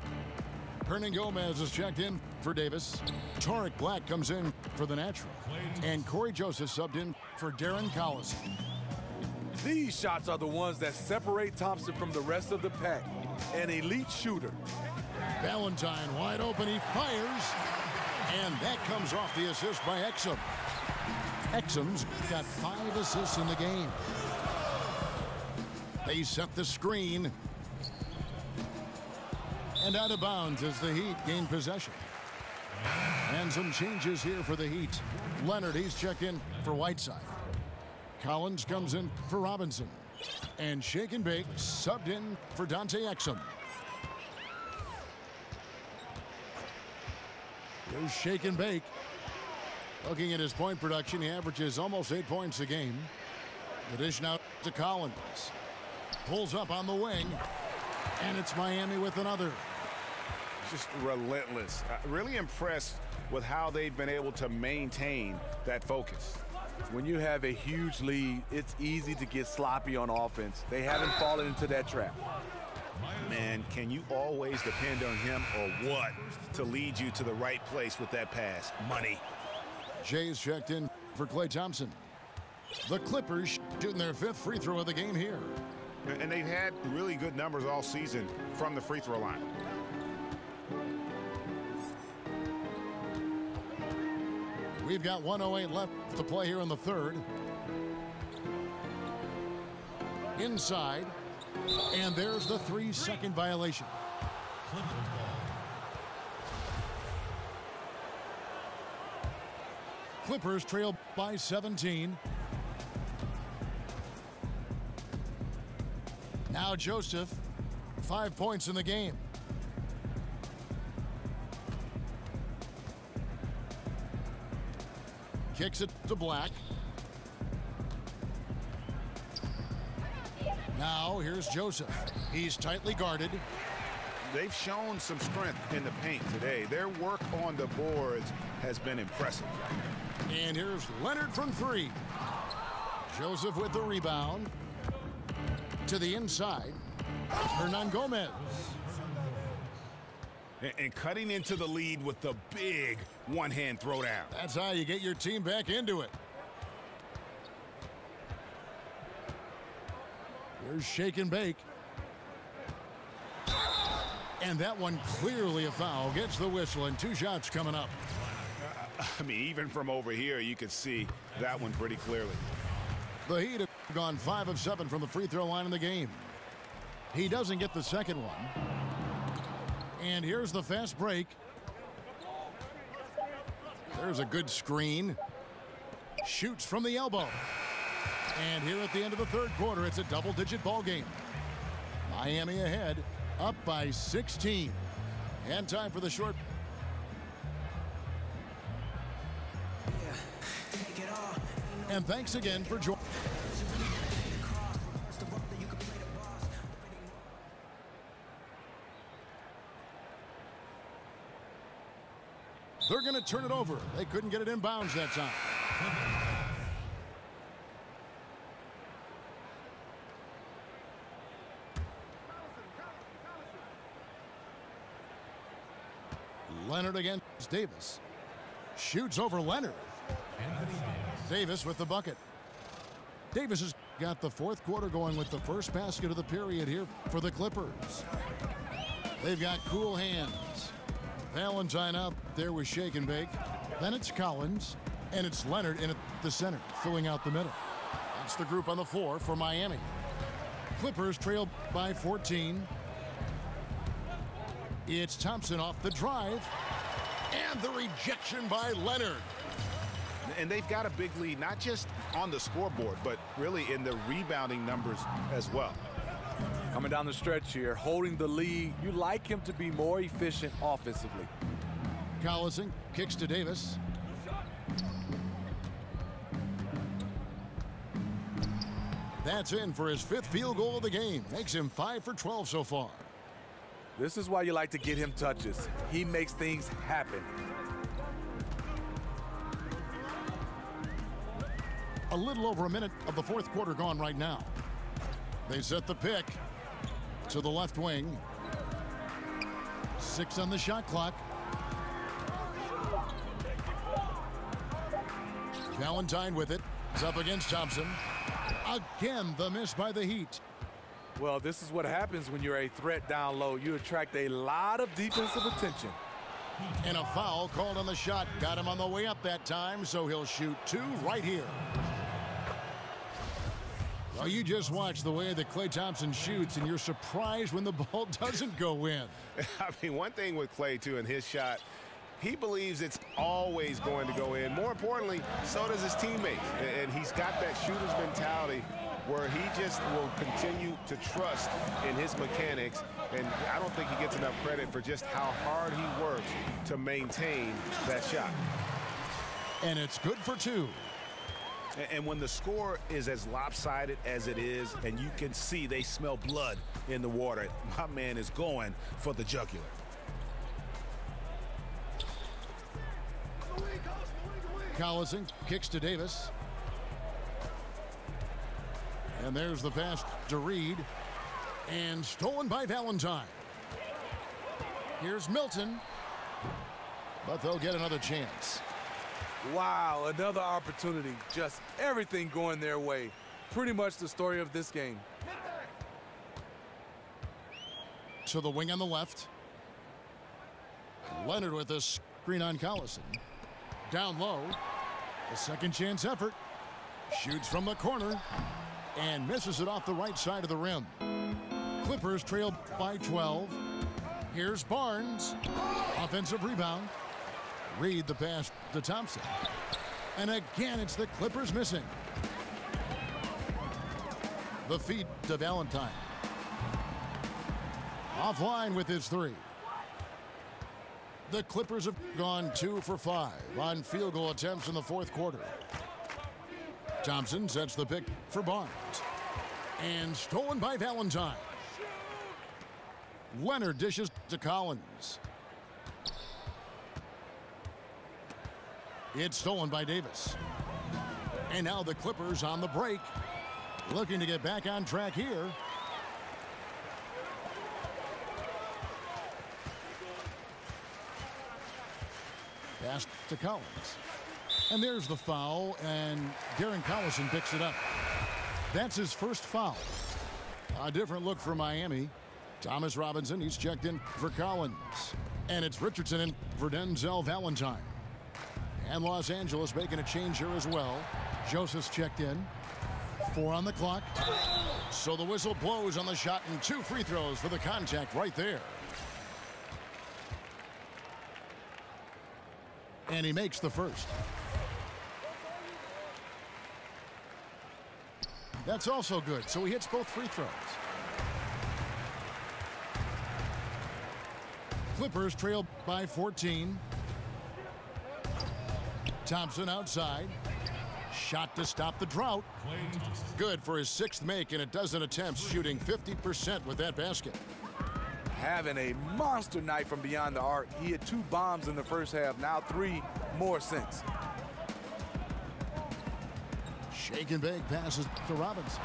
Hernan Gomez is checked in for Davis. Tariq Black comes in for the natural. And Corey Joseph subbed in for Darren Collison. These shots are the ones that separate Thompson from the rest of the pack. An elite shooter. Valentine wide open, he fires. And that comes off the assist by Exum. Exum's got 5 assists in the game. They set the screen. And out of bounds as the Heat gain possession. And some changes here for the Heat. Leonard, he's checked in for Whiteside. Collins comes in for Robinson. And Shake and Bake subbed in for Dante Exum. Here's Shake and Bake. Looking at his point production, he averages almost 8 points a game. The dish now to Collins. Pulls up on the wing. And it's Miami with another. Just relentless. Really impressed with how they've been able to maintain that focus. When you have a huge lead, it's easy to get sloppy on offense. They haven't fallen into that trap. Man, can you always depend on him or what to lead you to the right place with that pass? Money. Jay's checked in for Klay Thompson. The Clippers shooting their 5th free throw of the game here. And they've had really good numbers all season from the free throw line. We've got 1:08 left to play here in the 3rd. Inside. And there's the 3-second violation. Clippers trail by 17. Now Joseph, 5 points in the game. Kicks it to Black. Now here's Joseph. He's tightly guarded. They've shown some strength in the paint today. Their work on the boards has been impressive. And here's Leonard from 3. Joseph with the rebound. To the inside. Hernan Gomez. And cutting into the lead with the big one-hand throwdown. That's how you get your team back into it. Here's Shake and Bake. And that one clearly a foul. Gets the whistle and 2 shots coming up. I mean, even from over here, you could see that one pretty clearly. The Heat have gone 5 of 7 from the free throw line in the game. He doesn't get the second one. And here's the fast break. There's a good screen. Shoots from the elbow. And here at the end of the 3rd quarter, it's a double-digit ball game. Miami ahead, up by 16. And time for the short. And thanks again for joining. They're going to turn it over. They couldn't get it in bounds that time. Leonard against Davis. Shoots over Leonard. Davis with the bucket. Davis has got the 4th quarter going with the first basket of the period here for the Clippers. They've got cool hands. Valentine out there with Shake and Bake. Then it's Collins, and it's Leonard in at the center, filling out the middle. That's the group on the floor for Miami. Clippers trail by 14. It's Thompson off the drive, and the rejection by Leonard. And they've got a big lead, not just on the scoreboard, but really in the rebounding numbers as well. Coming down the stretch here, holding the lead, you like him to be more efficient offensively. Collison kicks to Davis. That's in for his 5th field goal of the game. Makes him 5 for 12 so far. This is why you like to get him touches. He makes things happen. A little over a minute of the fourth quarter gone right now. They set the pick to the left wing. 6 on the shot clock. Valentine with it. It's up against Thompson. Again, the miss by the Heat. Well, this is what happens when you're a threat down low. You attract a lot of defensive attention. And a foul called on the shot. Got him on the way up that time, so he'll shoot 2 right here. Well, you just watch the way that Klay Thompson shoots, and you're surprised when the ball doesn't go in. I mean, one thing with Klay, too, in his shot, he believes it's always going to go in. More importantly, so does his teammates. And he's got that shooter's mentality where he just will continue to trust in his mechanics. And I don't think he gets enough credit for just how hard he works to maintain that shot. And it's good for 2. And when the score is as lopsided as it is, and you can see they smell blood in the water, my man is going for the jugular. Collison kicks to Davis. And there's the pass to Reed. And stolen by Valentine. Here's Milton. But they'll get another chance. Wow, another opportunity. Just everything going their way. Pretty much the story of this game. To the wing on the left. Leonard with a screen on Collison. Down low. A second chance effort. Shoots from the corner. And misses it off the right side of the rim. Clippers trail by 12. Here's Barnes. Offensive rebound. Reed the pass to Thompson. And again, it's the Clippers missing. The feed to Valentine. Offline with his 3. The Clippers have gone 2 for 5 on field goal attempts in the fourth quarter. Thompson sets the pick for Barnes. And stolen by Valentine. Leonard dishes to Collins. It's stolen by Davis. And now the Clippers on the break. Looking to get back on track here. Pass to Collins. And there's the foul, and Darren Collison picks it up. That's his first foul. A different look for Miami. Thomas Robinson, he's checked in for Collins. And it's Richardson in for Denzel Valentine. And Los Angeles making a change here as well. Joseph's checked in. 4 on the clock. So the whistle blows on the shot, and 2 free throws for the contact right there. And he makes the first. That's also good. So he hits both free throws. Clippers trail by 14. Thompson outside. Shot to stop the drought. Good for his 6th make and a dozen attempts, shooting 50% with that basket. Having a monster night from beyond the arc. He had 2 bombs in the first half, now 3 more since. Shake and bake passes to Robinson.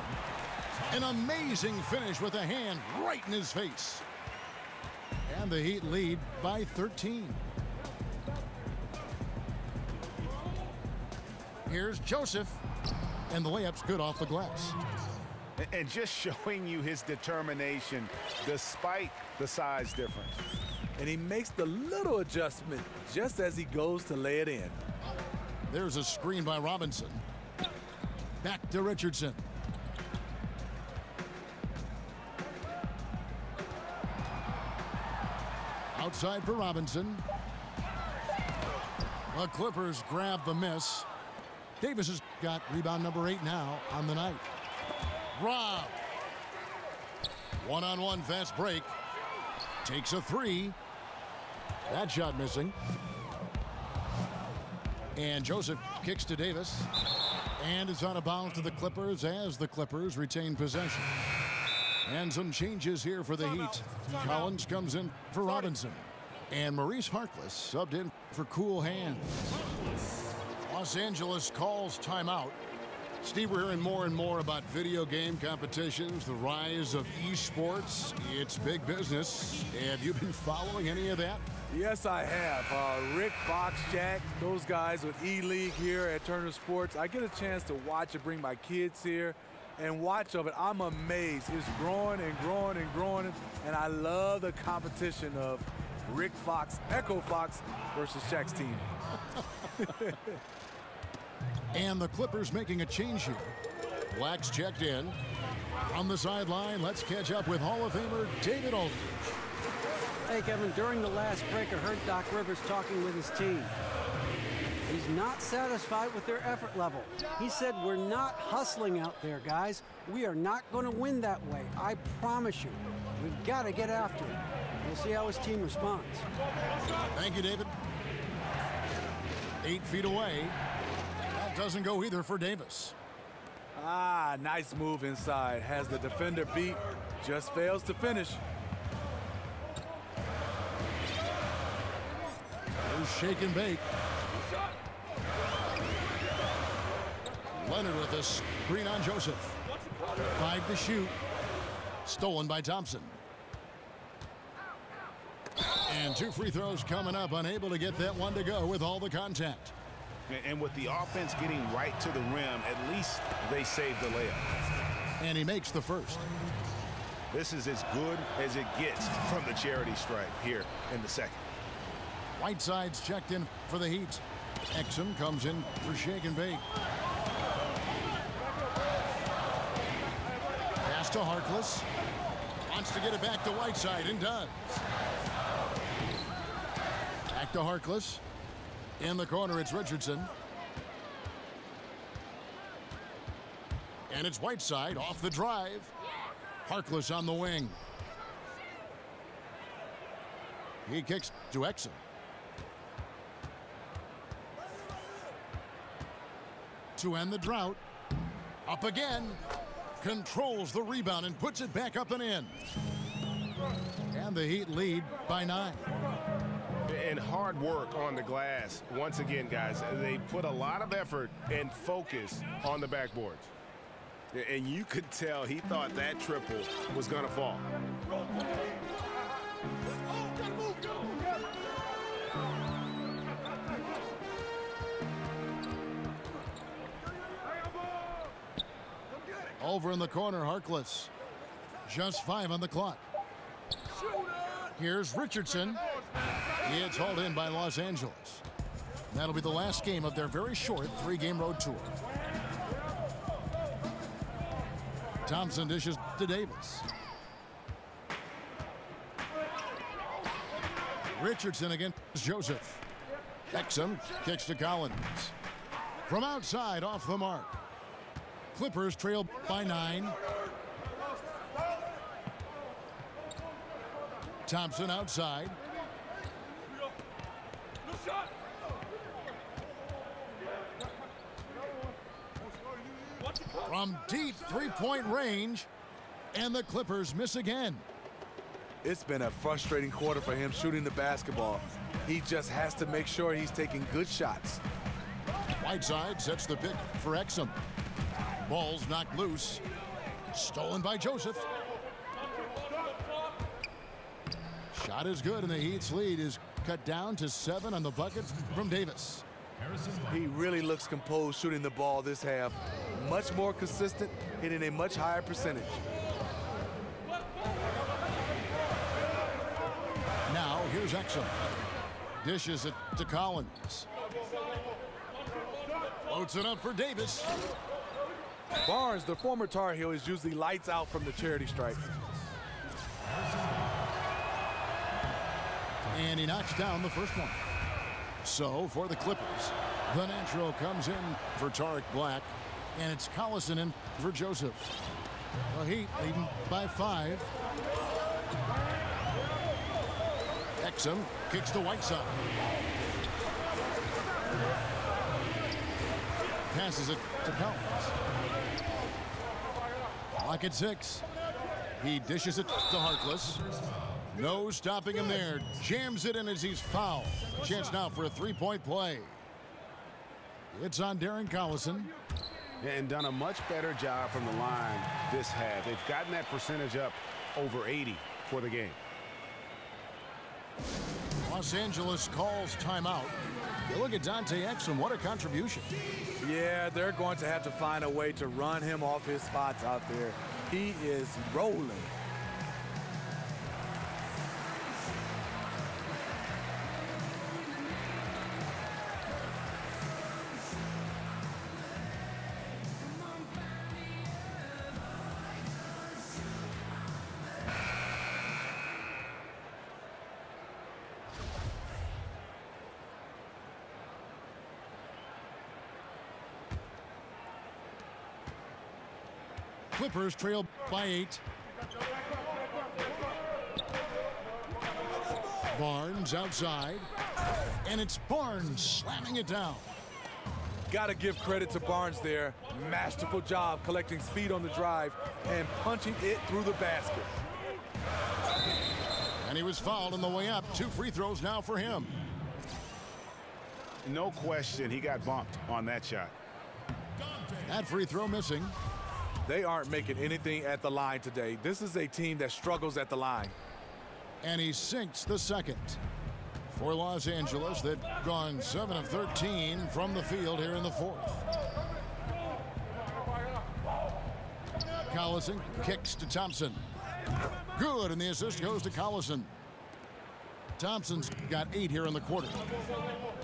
An amazing finish with a hand right in his face. And the Heat lead by 13. Here's Joseph. And the layup's good off the glass. And just showing you his determination despite the size difference. And he makes the little adjustment just as he goes to lay it in. There's a screen by Robinson. Back to Richardson. Outside for Robinson. The Clippers grab the miss. Davis has got rebound number 8 now on the night. Rob. One-on-one fast break. Takes a 3. That shot missing. And Joseph kicks to Davis. And it's out of bounds to the Clippers as the Clippers retain possession. And some changes here for the Heat. Collins comes in for Robinson. And Maurice Harkless subbed in for Cool Hands. Los Angeles calls timeout. Steve, we're hearing more and more about video game competitions, the rise of esports. It's big business. Have you been following any of that? Yes, I have. Rick, Fox, Jack, those guys with E-League here at Turner Sports. I get a chance to watch it, bring my kids here, and watch of it. I'm amazed. It's growing and growing and growing, and I love the competition of Rick Fox, Echo Fox versus Shaq's team. And the Clippers making a change here. Black's checked in. On the sideline, let's catch up with Hall of Famer David Aldridge. Hey, Kevin, during the last break, I heard Doc Rivers talking with his team. He's not satisfied with their effort level. He said, we're not hustling out there, guys. We are not going to win that way. I promise you. We've got to get after it. We'll see how his team responds. Thank you, David. 8 feet away. That doesn't go either for Davis. Nice move inside. Has the defender beat. Just fails to finish. There's shake and bake. Leonard with a screen on Joseph. 5 to shoot. Stolen by Thompson. And 2 free throws coming up. Unable to get that one to go with all the contact. And with the offense getting right to the rim, at least they saved the layup. And he makes the first. This is as good as it gets from the charity stripe here in the second. Whiteside's checked in for the Heat. Exum comes in for shake and bake. Pass to Harkless. Wants to get it back to Whiteside and does. Back to Harkless. In the corner, it's Richardson. And it's Whiteside off the drive. Harkless on the wing. He kicks to Exum. To end the drought. Up again. Controls the rebound and puts it back up and in. And the Heat lead by 9. And hard work on the glass. Once again, guys, they put a lot of effort and focus on the backboards. And you could tell he thought that triple was going to fall. Over in the corner, Harkless. Just 5 on the clock. Here's Richardson. It's hauled in by Los Angeles. That'll be the last game of their very short 3-game road tour. Thompson dishes to Davis. Richardson against Joseph. Exum kicks to Collins. From outside, off the mark. Clippers trail by 9. Thompson outside. From deep 3-point range, and the Clippers miss again. It's been a frustrating quarter for him shooting the basketball. He just has to make sure he's taking good shots. Whiteside sets the pick for Exum. Ball's knocked loose. Stolen by Joseph. Shot is good, and the Heat's lead is cut down to 7 on the bucket from Davis. He really looks composed shooting the ball this half. Much more consistent, hitting a much higher percentage. Now, here's Exum. Dishes it to Collins. Floats it up for Davis. Barnes, the former Tar Heel, is usually lights out from the charity stripe. And he knocks down the first one. So, for the Clippers, the natural comes in for Tariq Black, and it's Collison in for Joseph. The Heat leading by 5. Exum kicks to Whiteside. Passes it to Collins. Clock at 6. He dishes it to Harkless. No stopping him there. Jams it in as he's fouled. Chance now for a three-point play. It's on Darren Collison. And done a much better job from the line this half. They've gotten that percentage up over 80 for the game. Los Angeles calls timeout. You look at Dante Exum, what a contribution. Yeah, they're going to have to find a way to run him off his spots out there. He is rolling. Clippers trail by 8. Barnes outside. And it's Barnes slamming it down. Got to give credit to Barnes there. Masterful job collecting speed on the drive and punching it through the basket. And he was fouled on the way up. 2 free throws now for him. No question, he got bumped on that shot. That free throw missing. They aren't making anything at the line today. This is a team that struggles at the line. And he sinks the second. For Los Angeles, they've gone 7 of 13 from the field here in the fourth. Collison kicks to Thompson. Good, and the assist goes to Collison. Thompson's got 8 here in the quarter.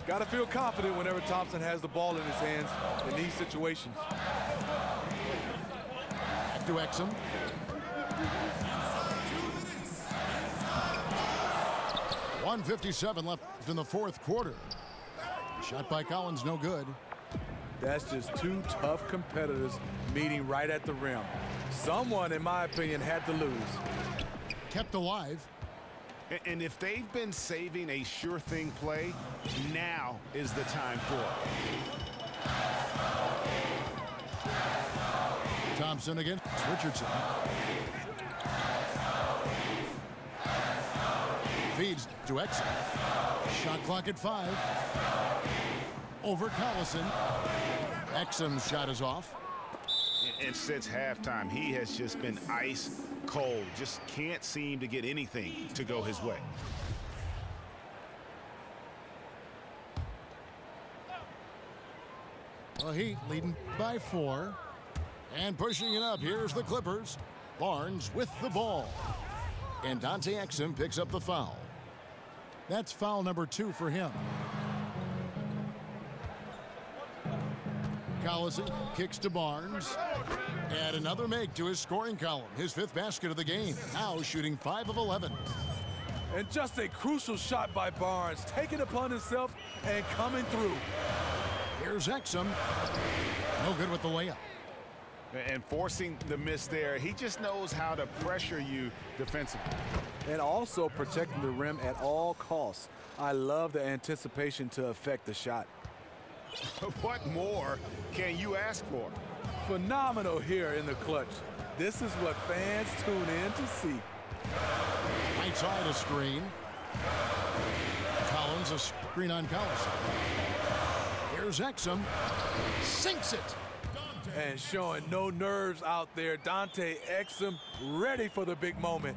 Got to feel confident whenever Thompson has the ball in his hands in these situations. Back to Exum. .157 left in the fourth quarter. Shot by Collins, no good. That's just 2 tough competitors meeting right at the rim. Someone, in my opinion, had to lose. Kept alive. And if they've been saving a sure thing play, now is the time for it. Thompson against Richardson. Feeds to Exum. Shot clock at 5. Over Collison. Exum's shot is off. And since halftime, he has just been ice cold. Just can't seem to get anything to go his way. The Heat leading by 4. And pushing it up, here's the Clippers. Barnes with the ball. And Dante Exum picks up the foul. That's foul number 2 for him. Collison kicks to Barnes. And another make to his scoring column. His 5th basket of the game. Now shooting 5 of 11. And just a crucial shot by Barnes, taking it upon himself and coming through. Here's Exum. No good with the layup. And forcing the miss there, he just knows how to pressure you defensively. And also protecting the rim at all costs. I love the anticipation to affect the shot. What more can you ask for? Phenomenal here in the clutch. This is what fans tune in to see. Right side a screen. Collins a screen on Collison. Here's Exum. Sinks it. And showing no nerves out there. Dante Exum ready for the big moment.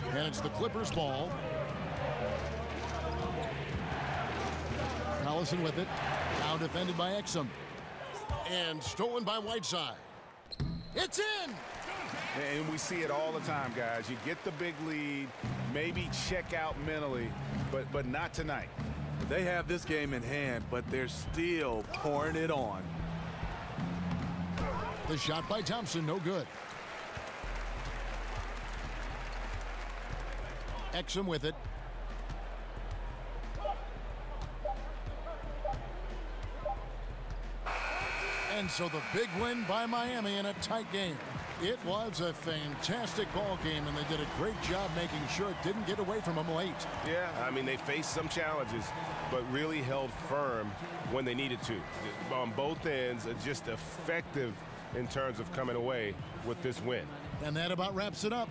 And it's the Clippers ball. Collison with it. Now defended by Exum. And stolen by Whiteside. It's in! And we see it all the time, guys. You get the big lead, maybe check out mentally, but not tonight. They have this game in hand, but they're still pouring it on. The shot by Thompson, no good. Exum with it. And so the big win by Miami in a tight game. It was a fantastic ball game, and they did a great job making sure it didn't get away from them late. Yeah, I mean, they faced some challenges, but really held firm when they needed to. On both ends, just effective in terms of coming away with this win. And that about wraps it up.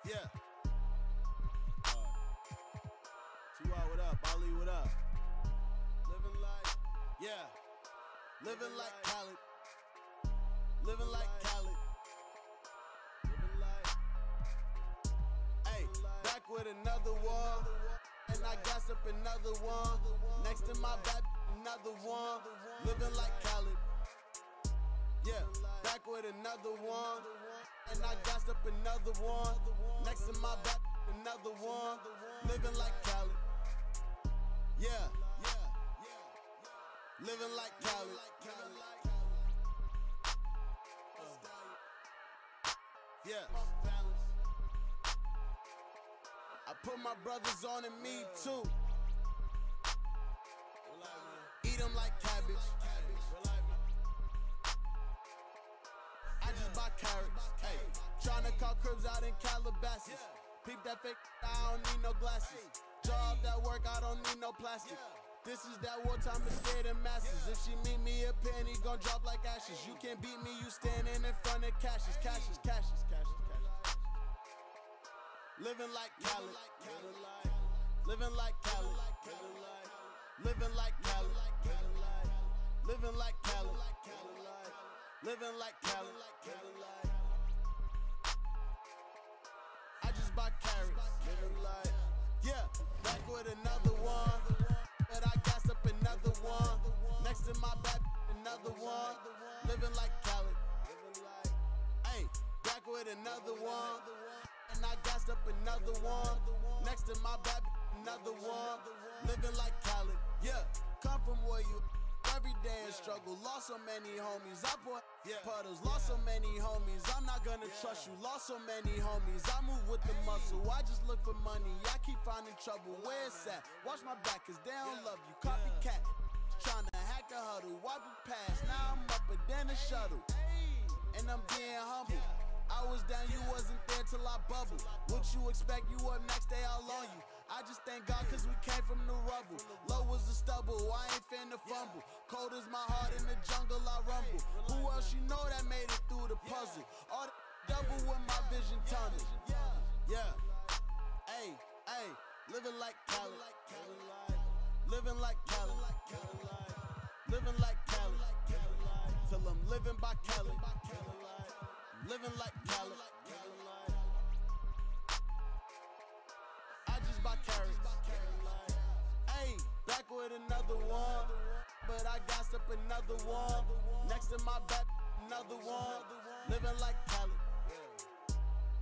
Yeah. T.Y., what up? Ali, what up? Living like, yeah. Living like Khaled. Living like Khaled. Living like, hey, back with another one. And I got up another one. Next to my back, another one. Living like Khaled. Yeah, back with another one. And I got up another one. Next to my back, another one. Living like Khaled. Yeah, yeah, yeah. Living like Khaled. Yeah. I put my brothers on and me too. Eat them like cabbage. I just buy carrots. Hey, tryna call cribs out in Calabasas. Peep that fake, I don't need no glasses. Job that work, I don't need no plastic. This is that wartime, it's scared of masses. If she meet me a penny, gon' drop like ashes. You can't beat me, you standing in front of cashes. Cashes, cashes, cashes, cashes. Living like Khaled. Living like Khaled. Living like Khaled. Living like Khaled. Living like Khaled. I just buy carrots. Living like, yeah, back with another one. But I got up another one. Next to my back, another one. Living like Khaled. Hey, back with another one. And I got up another one. Next to my back, another one. Living like Khaled. Yeah, come from where you. Every day a struggle, lost so many homies. I put puddles, lost so many homies. I'm not gonna trust you, lost so many homies. I move with the muscle, I just look for money. I keep finding trouble, where it's at? Watch my back, cause they don't love you. Copycat, tryna hack the huddle. Wipe it past, now I'm up and then a shuttle. And I'm being humble. I was down, you wasn't there till I bubbled. What you expect, you up next day all on you. I just thank God cause we came from the rubble. Low was the stubble, I ain't finna fumble. Cold as my heart in the jungle, I rumble. Who else you know that made it through the puzzle? All the double with my vision tunnel. Yeah, hey, hey, living like Khaled. Living like Khaled. Living like Khaled. Till I'm living by Khaled. Living like Khaled. I just buy carrots. Hey, back with another one. But I got up another one. Next to my back, another one. Living like Khaled.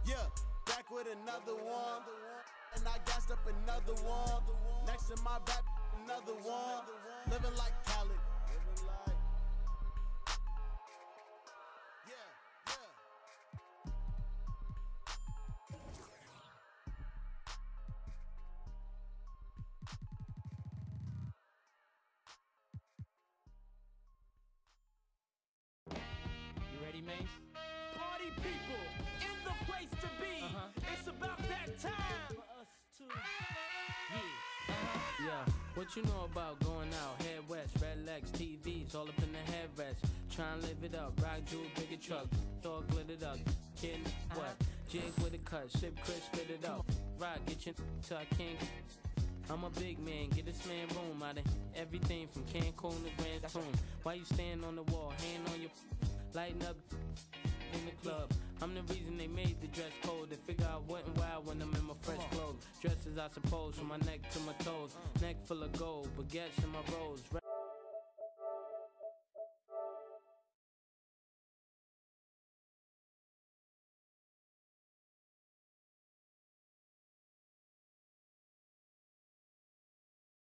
Yeah, back with another one. And I got up another one. Next to my back, another one. Living like Khaled. people in the place to be. It's about that time for us to. Yeah, what you know about going out? Head west, red legs, TVs, all up in the headrest. Trying to live it up, rock jewel, bigger truck, all glittered up. Kid, what? Jig with a cut, sip crisp, spit it up. Rock, get your till I can't. I'm a big man, get this man room out of everything from Cancun to Grand Tune. Why you stand on the wall, hand on your lighting up in the club? I'm the reason they made the dress code. They figure out what and why when I'm in my fresh clothes. Dresses, I suppose, from my neck to my toes. Neck full of gold, baguettes in my rolls.